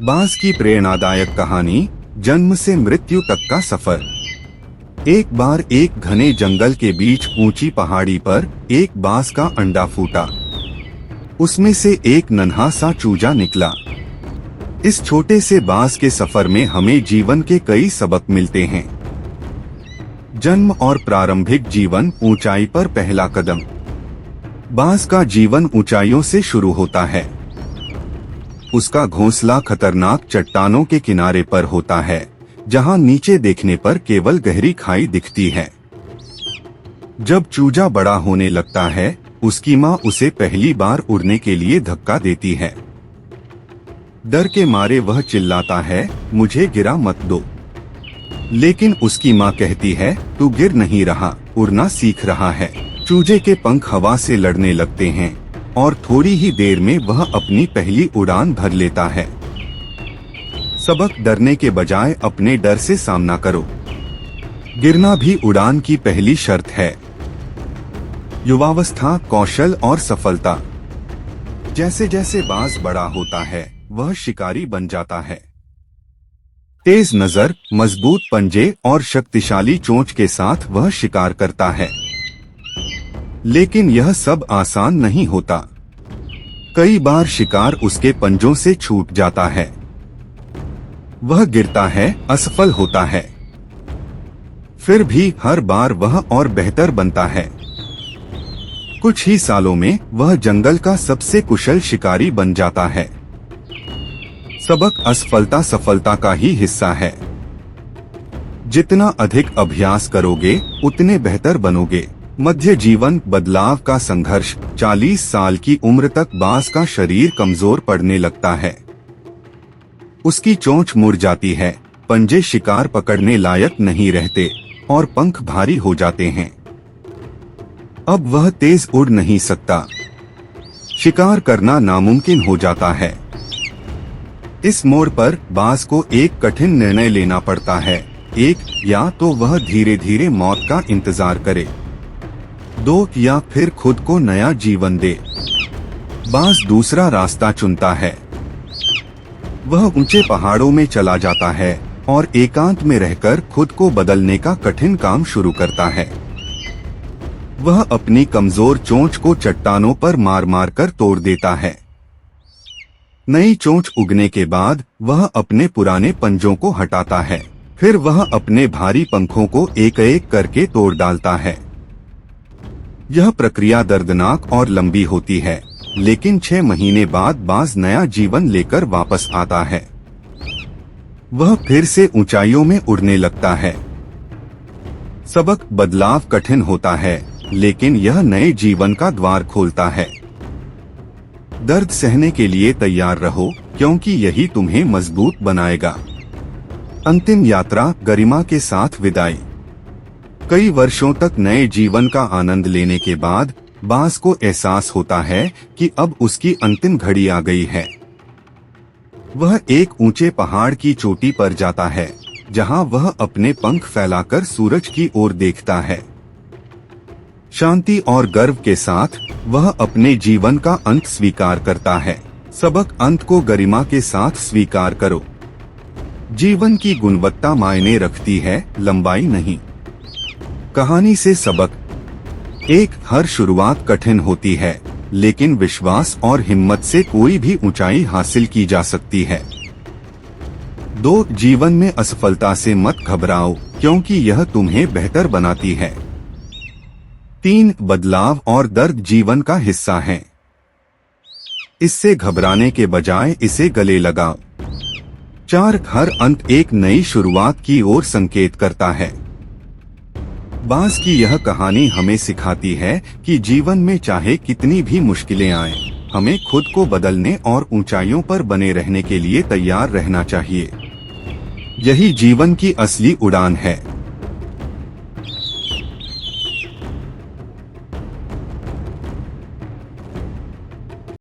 बांस की प्रेरणादायक कहानी, जन्म से मृत्यु तक का सफर। एक बार एक घने जंगल के बीच ऊंची पहाड़ी पर एक बांस का अंडा फूटा। उसमें से एक नन्हा सा चूजा निकला। इस छोटे से बांस के सफर में हमें जीवन के कई सबक मिलते हैं। जन्म और प्रारंभिक जीवन, ऊंचाई पर पहला कदम। बांस का जीवन ऊंचाइयों से शुरू होता है। उसका घोंसला खतरनाक चट्टानों के किनारे पर होता है, जहां नीचे देखने पर केवल गहरी खाई दिखती है। जब चूजा बड़ा होने लगता है, उसकी मां उसे पहली बार उड़ने के लिए धक्का देती है। डर के मारे वह चिल्लाता है, मुझे गिरा मत दो। लेकिन उसकी मां कहती है, तू गिर नहीं रहा, उड़ना सीख रहा है। चूजे के पंख हवा से लड़ने लगते हैं और थोड़ी ही देर में वह अपनी पहली उड़ान भर लेता है। सबक, डरने के बजाय अपने डर से सामना करो। गिरना भी उड़ान की पहली शर्त है। युवावस्था, कौशल और सफलता। जैसे जैसे बांस बड़ा होता है, वह शिकारी बन जाता है। तेज नजर, मजबूत पंजे और शक्तिशाली चोंच के साथ वह शिकार करता है। लेकिन यह सब आसान नहीं होता। कई बार शिकार उसके पंजों से छूट जाता है। वह गिरता है, असफल होता है। फिर भी हर बार वह और बेहतर बनता है। कुछ ही सालों में वह जंगल का सबसे कुशल शिकारी बन जाता है। सबक, असफलता सफलता का ही हिस्सा है। जितना अधिक अभ्यास करोगे, उतने बेहतर बनोगे। मध्य जीवन, बदलाव का संघर्ष। 40 साल की उम्र तक बांस का शरीर कमजोर पड़ने लगता है। उसकी चोंच मुड़ जाती है, पंजे शिकार पकड़ने लायक नहीं रहते और पंख भारी हो जाते हैं। अब वह तेज उड़ नहीं सकता। शिकार करना नामुमकिन हो जाता है। इस मोड़ पर बांस को एक कठिन निर्णय लेना पड़ता है। एक, या तो वह धीरे धीरे मौत का इंतजार करे। दो, या फिर खुद को नया जीवन दे। बांस दूसरा रास्ता चुनता है। वह ऊंचे पहाड़ों में चला जाता है और एकांत में रहकर खुद को बदलने का कठिन काम शुरू करता है। वह अपनी कमजोर चोंच को चट्टानों पर मार मार कर तोड़ देता है। नई चोंच उगने के बाद वह अपने पुराने पंजों को हटाता है। फिर वह अपने भारी पंखों को एक एक करके तोड़ डालता है। यह प्रक्रिया दर्दनाक और लंबी होती है, लेकिन 6 महीने बाद बांस नया जीवन लेकर वापस आता है। वह फिर से ऊंचाइयों में उड़ने लगता है। सबक, बदलाव कठिन होता है, लेकिन यह नए जीवन का द्वार खोलता है। दर्द सहने के लिए तैयार रहो, क्योंकि यही तुम्हें मजबूत बनाएगा। अंतिम यात्रा, गरिमा के साथ विदाई। कई वर्षों तक नए जीवन का आनंद लेने के बाद बांस को एहसास होता है कि अब उसकी अंतिम घड़ी आ गई है। वह एक ऊंचे पहाड़ की चोटी पर जाता है, जहां वह अपने पंख फैलाकर सूरज की ओर देखता है। शांति और गर्व के साथ वह अपने जीवन का अंत स्वीकार करता है। सबक, अंत को गरिमा के साथ स्वीकार करो। जीवन की गुणवत्ता मायने रखती है, लंबाई नहीं। कहानी से सबक, एक, हर शुरुआत कठिन होती है, लेकिन विश्वास और हिम्मत से कोई भी ऊंचाई हासिल की जा सकती है। 2, जीवन में असफलता से मत घबराओ, क्योंकि यह तुम्हें बेहतर बनाती है। 3, बदलाव और दर्द जीवन का हिस्सा है। इससे घबराने के बजाय इसे गले लगाओ। 4, हर अंत एक नई शुरुआत की ओर संकेत करता है। बांस की यह कहानी हमें सिखाती है कि जीवन में चाहे कितनी भी मुश्किलें आएं, हमें खुद को बदलने और ऊंचाइयों पर बने रहने के लिए तैयार रहना चाहिए। यही जीवन की असली उड़ान है।